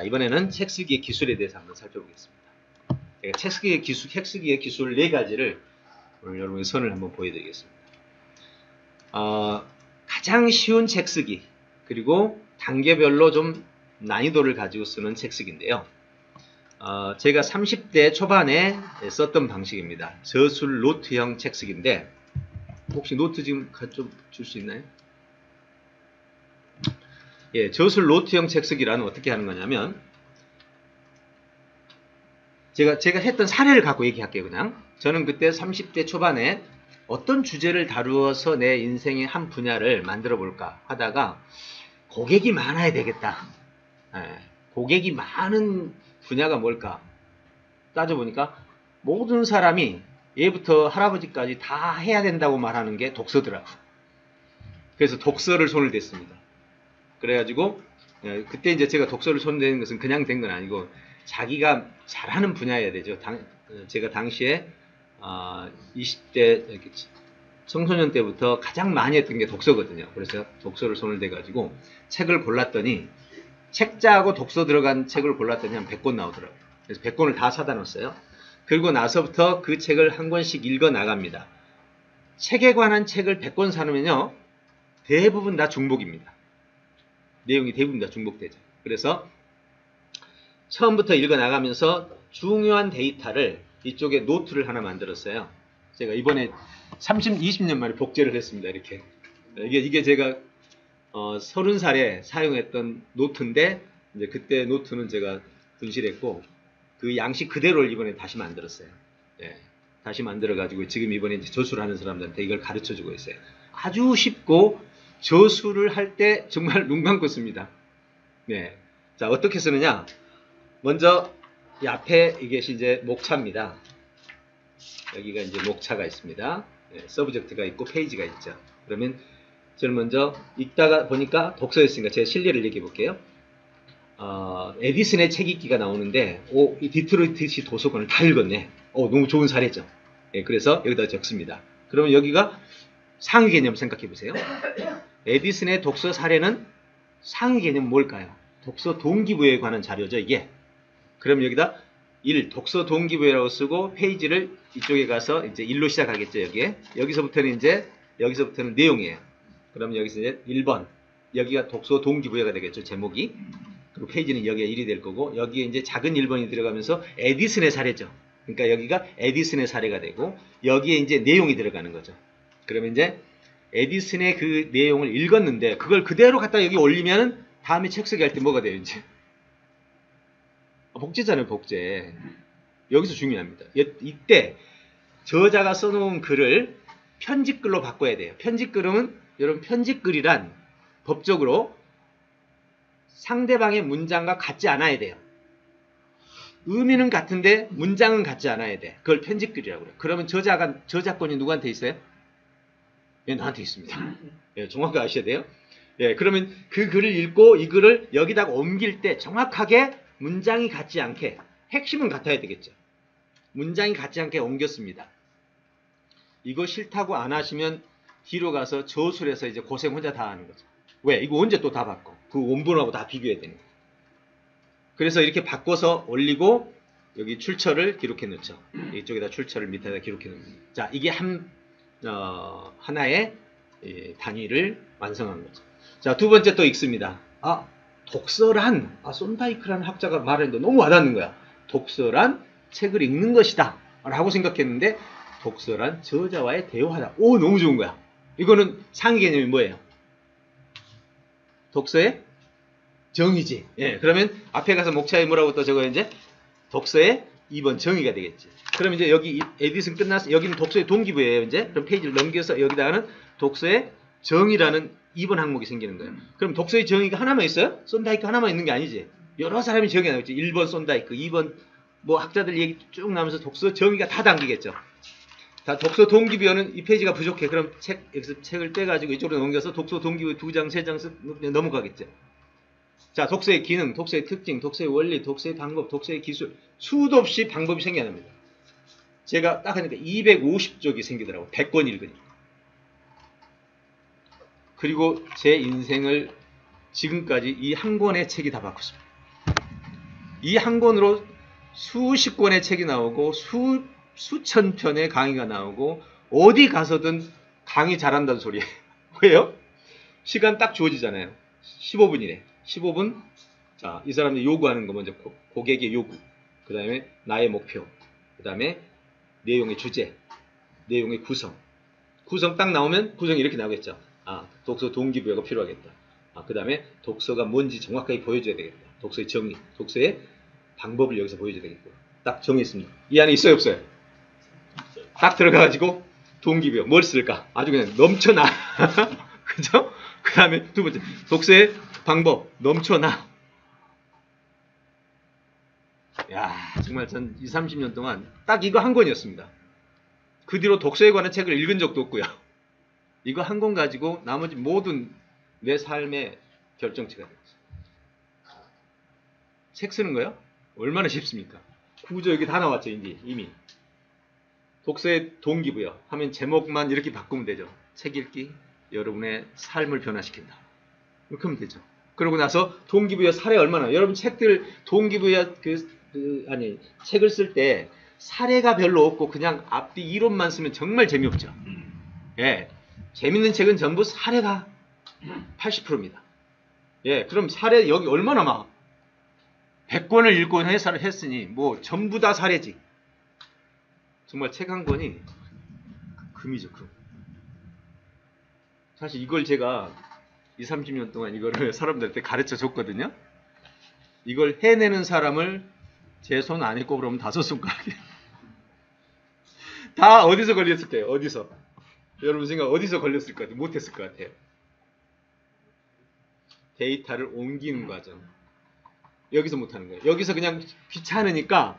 이번에는 책 쓰기의 기술에 대해서 한번 살펴보겠습니다. 제가 책 쓰기의 기술 4가지를 오늘 여러분의 선을 한번 보여드리겠습니다. 가장 쉬운 책 쓰기, 그리고 단계별로 좀 난이도를 가지고 쓰는 책 쓰기인데요. 제가 30대 초반에 썼던 방식입니다. 저술 노트형 책 쓰기인데, 혹시 노트 지금 좀 줄 수 있나요? 예, 저술 노트형 책 쓰기라는 어떻게 하는 거냐면, 제가 했던 사례를 갖고 얘기할게요, 그냥. 저는 그때 30대 초반에 어떤 주제를 다루어서 내 인생의 한 분야를 만들어 볼까 하다가, 고객이 많아야 되겠다. 예, 고객이 많은 분야가 뭘까? 따져보니까, 모든 사람이 얘부터 할아버지까지 다 해야 된다고 말하는 게 독서더라고. 그래서 독서를 손을 댔습니다. 그래가지고 그때 이제 제가 독서를 손댄 것은 그냥 된 건 아니고 자기가 잘하는 분야여야 되죠. 제가 당시에 20대 청소년 때부터 가장 많이 했던 게 독서거든요. 그래서 독서를 손을 대가지고 책을 골랐더니, 책자하고 독서 들어간 책을 골랐더니 한 100권 나오더라고요. 그래서 100권을 다 사다 놨어요. 그리고 나서부터 그 책을 한 권씩 읽어 나갑니다. 책에 관한 책을 100권 사놓으면요, 대부분 다 중복입니다. 내용이 대부분 다 중복되죠. 그래서 처음부터 읽어 나가면서 중요한 데이터를 이쪽에 노트를 하나 만들었어요. 제가 이번에 20년 만에 복제를 했습니다. 이렇게. 이게 제가 30살에 사용했던 노트인데, 이제 그때 노트는 제가 분실했고, 그 양식 그대로를 이번에 다시 만들었어요. 예, 다시 만들어가지고 지금 이번에 이제 저술하는 사람들한테 이걸 가르쳐 주고 있어요. 아주 쉽고, 저술을 할 때 정말 눈 감고 씁니다. 네. 자, 어떻게 쓰느냐? 먼저 이 앞에 이게 이제 목차입니다. 여기가 이제 목차가 있습니다. 네, 서브젝트가 있고 페이지가 있죠. 그러면 저는 먼저 읽다가 보니까 독서였으니까 제가 실례를 얘기해 볼게요. 에디슨의 책 읽기가 나오는데, 이 디트로이트시 도서관을 다 읽었네. 너무 좋은 사례죠. 네, 그래서 여기다 적습니다. 그러면 여기가 상위 개념 생각해 보세요. 에디슨의 독서 사례는 상위 개념 뭘까요? 독서 동기부여에 관한 자료죠, 이게. 그럼 여기다 1, 독서 동기부여라고 쓰고, 페이지를 이쪽에 가서 이제 1로 시작하겠죠, 여기에. 여기서부터는 내용이에요. 그럼 여기서 이제 1번. 여기가 독서 동기부여가 되겠죠, 제목이. 그리고 페이지는 여기에 1이 될 거고, 여기에 이제 작은 1번이 들어가면서 에디슨의 사례죠. 그러니까 여기가 에디슨의 사례가 되고, 여기에 이제 내용이 들어가는 거죠. 그러면 이제 에디슨의 그 내용을 읽었는데, 그걸 그대로 갖다 여기 올리면 다음에 책 쓰기 할 때 뭐가 돼요, 이제? 복제잖아요, 복제. 여기서 중요합니다. 이때 저자가 써놓은 글을 편집글로 바꿔야 돼요. 편집글은, 여러분, 편집글이란 법적으로 상대방의 문장과 같지 않아야 돼요. 의미는 같은데 문장은 같지 않아야 돼. 그걸 편집글이라고 그래요. 그러면 저작권이 누구한테 있어요? 예, 나한테 있습니다. 예, 정확하게 아셔야 돼요. 예, 그러면 그 글을 읽고 이 글을 여기다가 옮길 때 정확하게 문장이 같지 않게, 핵심은 같아야 되겠죠. 문장이 같지 않게 옮겼습니다. 이거 싫다고 안 하시면 뒤로 가서 저술해서 이제 고생 혼자 다 하는 거죠. 왜? 이거 언제 또 다 바꿔? 그 원본하고 다 비교해야 되는 거예요. 그래서 이렇게 바꿔서 올리고 여기 출처를 기록해 놓죠. 이쪽에다 출처를 밑에다 기록해 놓습니다. 자, 이게 하나의 단위를 완성한 거죠. 자, 두 번째 또 읽습니다. 독서란, 손다이크라는 학자가 말했는데 너무 와닿는 거야. 독서란 책을 읽는 것이다 라고 생각했는데, 독서란 저자와의 대화다. 너무 좋은 거야. 이거는 상위 개념이 뭐예요? 독서의 정의지. 예, 그러면 앞에 가서 목차에 뭐라고 또 적어요, 이제? 독서의 2번 정의가 되겠지. 그럼 이제 여기 에디슨 끝났어. 여기는 독서의 동기부예요, 이제. 그럼 페이지를 넘겨서 여기다가는 독서의 정의라는 2번 항목이 생기는 거예요. 그럼 독서의 정의가 하나만 있어요? 손다이크 하나만 있는 게 아니지. 여러 사람이 정의 나오겠지. 1번 손다이크, 2번 뭐 학자들 얘기 쭉 나오면서 독서 정의가 다 담기겠죠. 다 독서 동기부여는 이 페이지가 부족해. 그럼 여기서 책을 떼가지고 이쪽으로 넘겨서 독서 동기부여 2장, 3장 넘어가겠죠. 자, 독서의 기능, 독서의 특징, 독서의 원리, 독서의 방법, 독서의 기술, 수도 없이 방법이 생겨납니다. 제가 딱 하니까 250쪽이 생기더라고. 100권 읽으니까. 그리고 제 인생을 지금까지 이 한 권의 책이 다 바꿨습니다. 이 한 권으로 수십 권의 책이 나오고 수천 편의 강의가 나오고 어디 가서든 강의 잘한다는 소리예요. 왜요? 시간 딱 주어지잖아요. 15분이래. 15분. 자, 이 사람들이 요구하는 거 먼저 고객의 요구. 그 다음에 나의 목표. 그 다음에 내용의 주제. 내용의 구성. 구성 딱 나오면 구성이 이렇게 나오겠죠. 아, 독서 동기부여가 필요하겠다. 아, 그 다음에 독서가 뭔지 정확하게 보여줘야 되겠다. 독서의 정의, 독서의 방법을 여기서 보여줘야 되겠고. 딱 정했습니다. 이 안에 있어요, 없어요? 딱 들어가가지고 동기부여. 뭘 쓸까? 아주 그냥 넘쳐나. 그죠? 그 다음에 두 번째, 독서의 방법, 넘쳐나. 야, 정말 전 20, 30년 동안 딱 이거 한 권이었습니다. 그 뒤로 독서에 관한 책을 읽은 적도 없고요. 이거 한 권 가지고 나머지 모든 내 삶의 결정체가 됐어요. 책 쓰는 거요? 얼마나 쉽습니까? 구조 여기 다 나왔죠, 이미. 독서의 동기부여 하면 제목만 이렇게 바꾸면 되죠. 책 읽기, 여러분의 삶을 변화시킨다. 이렇게 하면 되죠. 그러고 나서 동기부여 사례 얼마나, 여러분 책들 동기부여 책을 쓸 때 사례가 별로 없고 그냥 앞뒤 이론만 쓰면 정말 재미없죠. 예. 재밌는 책은 전부 사례가 80%입니다. 예. 그럼 사례 여기 얼마나 막 100권을 읽고 해설을 했으니 뭐 전부 다 사례지. 정말 책 한 권이 금이죠, 금. 사실 이걸 제가 20, 30년 동안 이거를 사람들한테 가르쳐 줬거든요. 이걸 해내는 사람을 제 손 안에 꼽으면 5손가락이에요. 다 어디서 걸렸을까요? 어디서? 여러분 생각 어디서 걸렸을 것 같아요? 못했을 것 같아요. 데이터를 옮기는 과정. 여기서 못하는 거예요. 여기서 그냥 귀찮으니까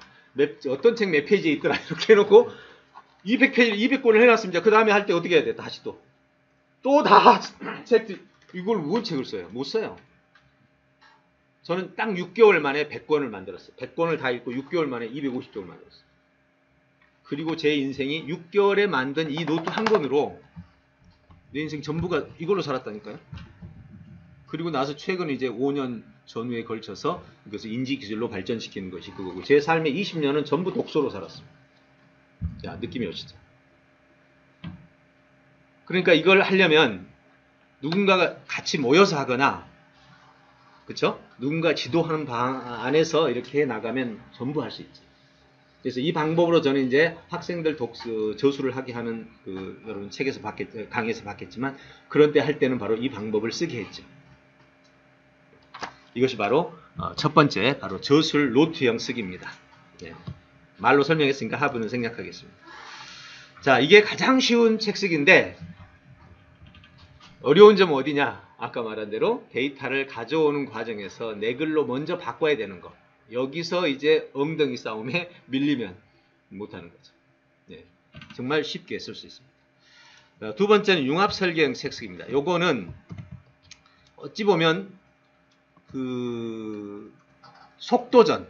어떤 책 몇 페이지에 있더라 이렇게 해놓고 200페이지, 200권을 해놨습니다. 그 다음에 할 때 어떻게 해야 돼? 다시 또 다 책, 이걸 뭘 책을 써요? 못 써요. 저는 딱 6개월 만에 100권을 만들었어요. 100권을 다 읽고 6개월 만에 250쪽을 만들었어요. 그리고 제 인생이 6개월에 만든 이 노트 한 권으로 내 인생 전부가 이걸로 살았다니까요. 그리고 나서 최근 이제 5년 전후에 걸쳐서 이것을 인지기술로 발전시키는 것이 그거고, 제 삶의 20년은 전부 독서로 살았습니다. 자, 느낌이 오시죠? 그러니까 이걸 하려면 누군가가 같이 모여서 하거나, 그쵸? 누군가 지도하는 방 안에서 이렇게 나가면 전부 할 수 있지. 그래서 이 방법으로 저는 이제 학생들 독서, 저술을 하게 하는 여러분 책에서 강의에서 봤겠지만, 그런 때 할 때는 바로 이 방법을 쓰게 했죠. 이것이 바로 첫 번째, 바로 저술 노트형 쓰기입니다. 예. 말로 설명했으니까 하부는 생략하겠습니다. 자, 이게 가장 쉬운 책 쓰기인데 어려운 점은 어디냐? 아까 말한 대로 데이터를 가져오는 과정에서 내 글로 먼저 바꿔야 되는 거. 여기서 이제 엉덩이 싸움에 밀리면 못하는 거죠. 예. 정말 쉽게 쓸 수 있습니다. 두 번째는 융합 설계형 책 쓰기입니다. 요거는 어찌 보면 속도전.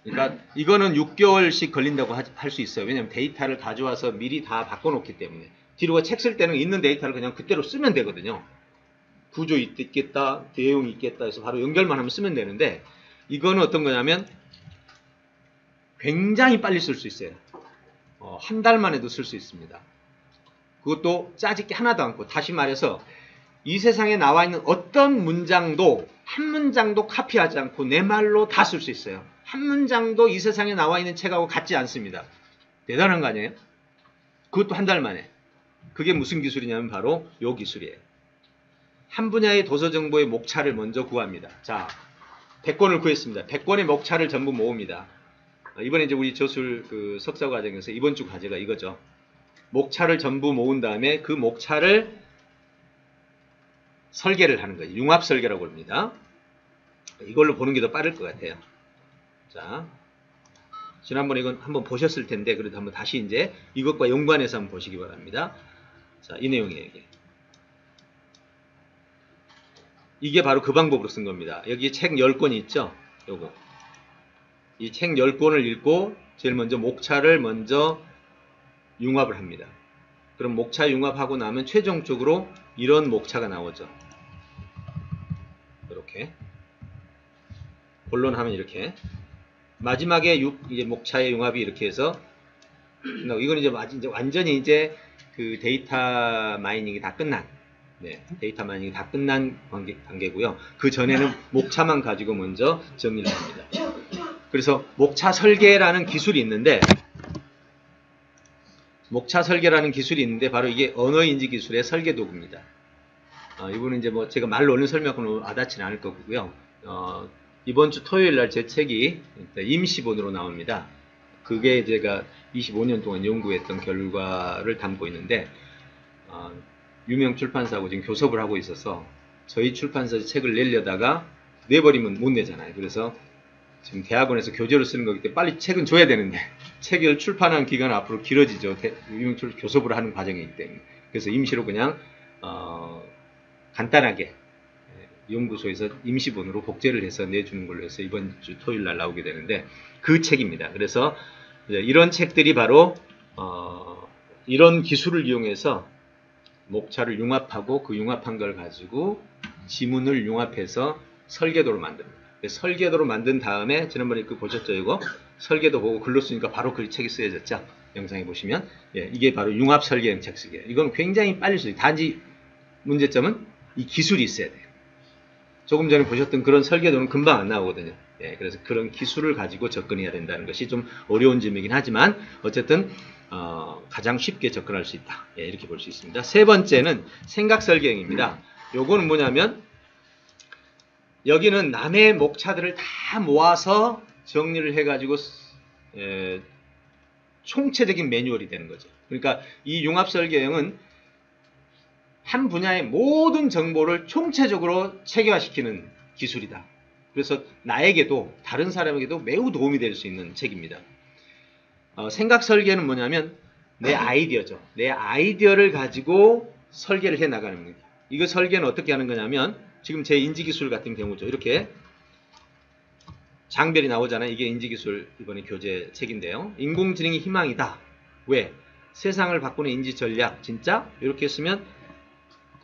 그러니까 이거는 6개월씩 걸린다고 할 수 있어요. 왜냐하면 데이터를 가져와서 미리 다 바꿔놓기 때문에. 뒤로 책 쓸 때는 있는 데이터를 그냥 그대로 쓰면 되거든요. 구조 있겠다, 내용이 있겠다 해서 바로 연결만 하면 쓰면 되는데, 이거는 어떤 거냐면 굉장히 빨리 쓸 수 있어요. 한 달 만에도 쓸 수 있습니다. 그것도 짜집기 하나도 않고, 다시 말해서 이 세상에 나와 있는 어떤 문장도 한 문장도 카피하지 않고 내 말로 다 쓸 수 있어요. 한 문장도 이 세상에 나와 있는 책하고 같지 않습니다. 대단한 거 아니에요? 그것도 한 달 만에. 그게 무슨 기술이냐면 바로 요 기술이에요. 한 분야의 도서 정보의 목차를 먼저 구합니다. 자, 100권을 구했습니다. 100권의 목차를 전부 모읍니다. 이번에 이제 우리 저술 석사 과정에서 이번 주 과제가 이거죠. 목차를 전부 모은 다음에 그 목차를 설계를 하는 거예요. 융합 설계라고 합니다. 이걸로 보는 게 더 빠를 것 같아요. 자, 지난번에 이건 한번 보셨을 텐데, 그래도 한번 다시 이제 이것과 연관해서 한번 보시기 바랍니다. 자, 이 내용이에요, 이게. 이게 바로 그 방법으로 쓴 겁니다. 여기 책 10권이 있죠? 요거. 이 책 10권을 읽고 제일 먼저 목차를 먼저 융합을 합니다. 그럼 목차 융합하고 나면 최종적으로 이런 목차가 나오죠. 이렇게. 본론하면 이렇게. 마지막에 이제 목차의 융합이 이렇게 해서 이건 이제 완전히 이제 그 데이터 마이닝이 다 끝난 데이터 마이닝이 다 끝난 단계고요. 그 전에는 목차만 가지고 먼저 정리를 합니다. 그래서 목차 설계라는 기술이 있는데 바로 이게 언어인지 기술의 설계 도구입니다. 이거는 이제 뭐 제가 말로 얼른 설명하고는 와닿지는 않을 거고요. 이번 주 토요일 날 제 책이 임시본으로 나옵니다. 그게 제가 25년 동안 연구했던 결과를 담고 있는데 유명 출판사하고 지금 교섭을 하고 있어서 저희 출판사에서 책을 내려다가 내버리면 못 내잖아요. 그래서 지금 대학원에서 교재로 쓰는 거기 때문에 빨리 책은 줘야 되는데 책을 출판하는 기간은 앞으로 길어지죠. 유명 교섭을 하는 과정이기 때문에. 그래서 임시로 그냥 간단하게 연구소에서 임시본으로 복제를 해서 내주는 걸로 해서 이번 주 토요일 날 나오게 되는데 그 책입니다. 그래서 이런 책들이 바로 이런 기술을 이용해서 목차를 융합하고 그 융합한 걸 가지고 지문을 융합해서 설계도를 만듭니다. 설계도로 만든 다음에 지난번에 그 보셨죠? 이거 설계도 보고 글로 쓰니까 바로 그 책이 쓰여졌죠? 영상에 보시면 이게 바로 융합 설계형 책 쓰기예요. 이건 굉장히 빨리 쓰여요. 단지 문제점은 이 기술이 있어야 돼요. 조금 전에 보셨던 그런 설계도는 금방 안 나오거든요. 그래서 그런 기술을 가지고 접근해야 된다는 것이 좀 어려운 점이긴 하지만 어쨌든 가장 쉽게 접근할 수 있다. 이렇게 볼 수 있습니다. 세 번째는 생각 설계형입니다. 요거는 뭐냐면 여기는 남의 목차들을 다 모아서 정리를 해가지고 총체적인 매뉴얼이 되는 거죠. 그러니까 이 융합 설계형은 한 분야의 모든 정보를 총체적으로 체계화시키는 기술이다. 그래서 나에게도 다른 사람에게도 매우 도움이 될 수 있는 책입니다. 생각 설계는 뭐냐면 내 아이디어죠. 내 아이디어를 가지고 설계를 해 나가는 겁니다. 이거 설계는 어떻게 하는 거냐면 지금 제 인지기술 같은 경우죠. 이렇게 장별이 나오잖아요. 이게 인지기술 이번에 교재 책인데요. 인공지능이 희망이다. 왜? 세상을 바꾸는 인지전략. 진짜? 이렇게 했으면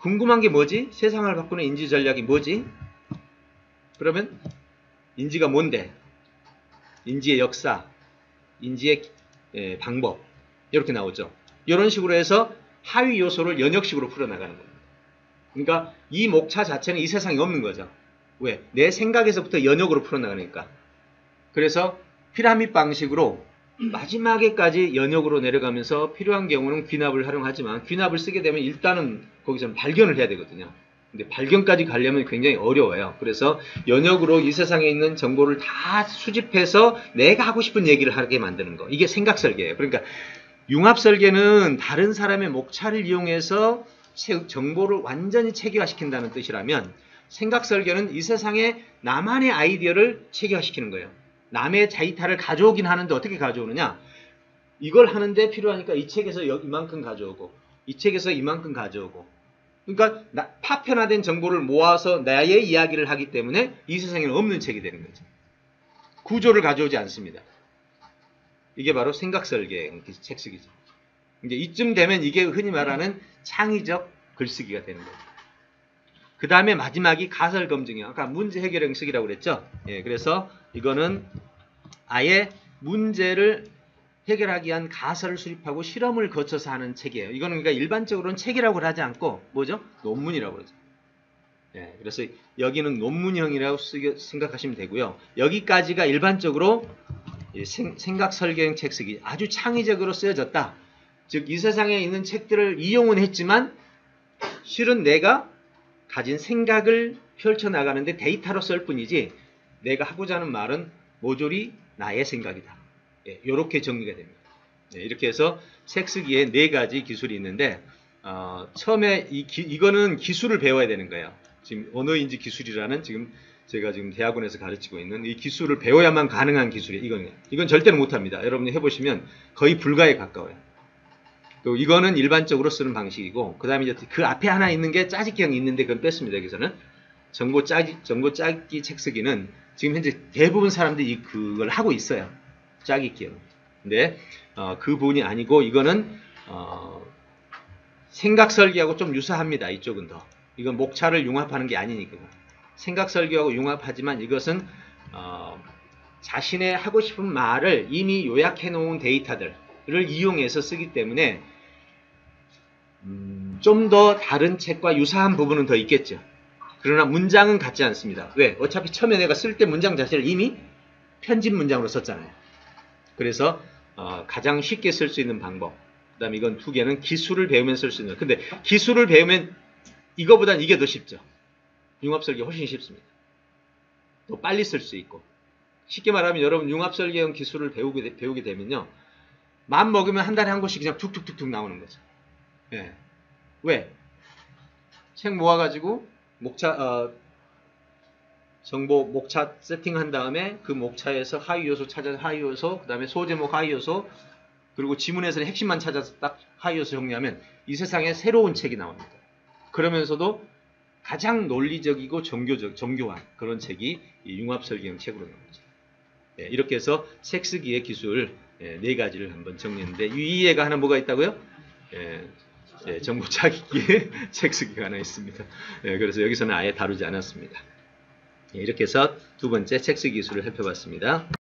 궁금한 게 뭐지? 세상을 바꾸는 인지 전략이 뭐지? 그러면 인지가 뭔데? 인지의 역사, 인지의 방법 이렇게 나오죠. 이런 식으로 해서 하위 요소를 연역식으로 풀어나가는 겁니다. 그러니까 이 목차 자체는 이 세상에 없는 거죠. 왜? 내 생각에서부터 연역으로 풀어나가니까. 그래서 피라미드 방식으로 마지막에까지 연역으로 내려가면서 필요한 경우는 귀납을 활용하지만 귀납을 쓰게 되면 일단은 거기서 발견을 해야 되거든요. 근데 발견까지 가려면 굉장히 어려워요. 그래서 연역으로 이 세상에 있는 정보를 다 수집해서 내가 하고 싶은 얘기를 하게 만드는 거. 이게 생각 설계예요. 그러니까 융합 설계는 다른 사람의 목차를 이용해서 정보를 완전히 체계화시킨다는 뜻이라면 생각 설계는 이 세상에 나만의 아이디어를 체계화시키는 거예요. 남의 데이터를 가져오긴 하는데 어떻게 가져오느냐? 이걸 하는데 필요하니까 이 책에서 이만큼 가져오고 이 책에서 이만큼 가져오고 그러니까 파편화된 정보를 모아서 나의 이야기를 하기 때문에 이 세상에는 없는 책이 되는 거죠. 구조를 가져오지 않습니다. 이게 바로 생각 설계 책 쓰기죠. 이제 이쯤 되면 이게 흔히 말하는 창의적 글쓰기가 되는 거죠. 그 다음에 마지막이 가설 검증이요. 아까 문제 해결형 쓰기라고 그랬죠. 그래서 이거는 아예 문제를 해결하기 위한 가설을 수립하고 실험을 거쳐서 하는 책이에요. 이거는 그러니까 일반적으로는 책이라고 하지 않고 뭐죠? 논문이라고 그러죠. 그래서 여기는 논문형이라고 생각하시면 되고요. 여기까지가 일반적으로 생각 설계형 책 쓰기 아주 창의적으로 쓰여졌다. 즉 이 세상에 있는 책들을 이용은 했지만 실은 내가 가진 생각을 펼쳐나가는데 데이터로 쓸 뿐이지 내가 하고자 하는 말은 모조리 나의 생각이다. 이렇게 정리가 됩니다. 이렇게 해서 책 쓰기에 4가지 기술이 있는데 처음에 이거는 기술을 배워야 되는 거예요. 지금 언어인지 기술이라는 제가 지금 대학원에서 가르치고 있는 이 기술을 배워야만 가능한 기술이에요. 이건 절대로 못합니다. 여러분이 해보시면 거의 불가에 가까워요. 또 이거는 일반적으로 쓰는 방식이고 그 다음에 이제 그 앞에 하나 있는 게 짜집기형이 있는데 그건 뺐습니다. 여기서는 정보 짜기 책 쓰기는 지금 현재 대부분 사람들이 그걸 하고 있어요. 짜깁기형. 근데 그 부분이 아니고 이거는 생각 설계하고 좀 유사합니다. 이쪽은 더. 이건 목차를 융합하는 게 아니니까. 생각 설계하고 융합하지만 이것은 자신의 하고 싶은 말을 이미 요약해 놓은 데이터들을 이용해서 쓰기 때문에 좀 더 다른 책과 유사한 부분은 더 있겠죠. 그러나 문장은 같지 않습니다. 왜? 어차피 처음에 내가 쓸 때 문장 자체를 이미 편집 문장으로 썼잖아요. 그래서 가장 쉽게 쓸 수 있는 방법. 그 다음에 이건 두 개는 기술을 배우면 쓸 수 있는. 근데 기술을 배우면 이거보단 이게 더 쉽죠. 융합설계 훨씬 쉽습니다. 더 빨리 쓸 수 있고. 쉽게 말하면 여러분 융합설계형 기술을 배우게 되면요. 마음 먹으면 한 달에 한 권씩 그냥 툭툭툭툭 나오는 거죠. 예. 왜? 책 모아가지고 정보 목차 세팅한 다음에 그 목차에서 하위 요소 찾아서 하위 요소, 그 다음에 소제목 하위 요소, 그리고 지문에서는 핵심만 찾아서 딱 하위 요소 정리하면 이 세상에 새로운 책이 나옵니다. 그러면서도 가장 논리적이고 정교한 그런 책이 이 융합설계형 책으로 나오죠. 예, 이렇게 해서 책 쓰기의 기술 4가지를 한번 정리했는데 이 예가 하나 뭐가 있다고요? 정보 찾기에 책 쓰기가 하나 있습니다. 그래서 여기서는 아예 다루지 않았습니다. 이렇게 해서 두 번째 책 쓰기 기술을 살펴봤습니다.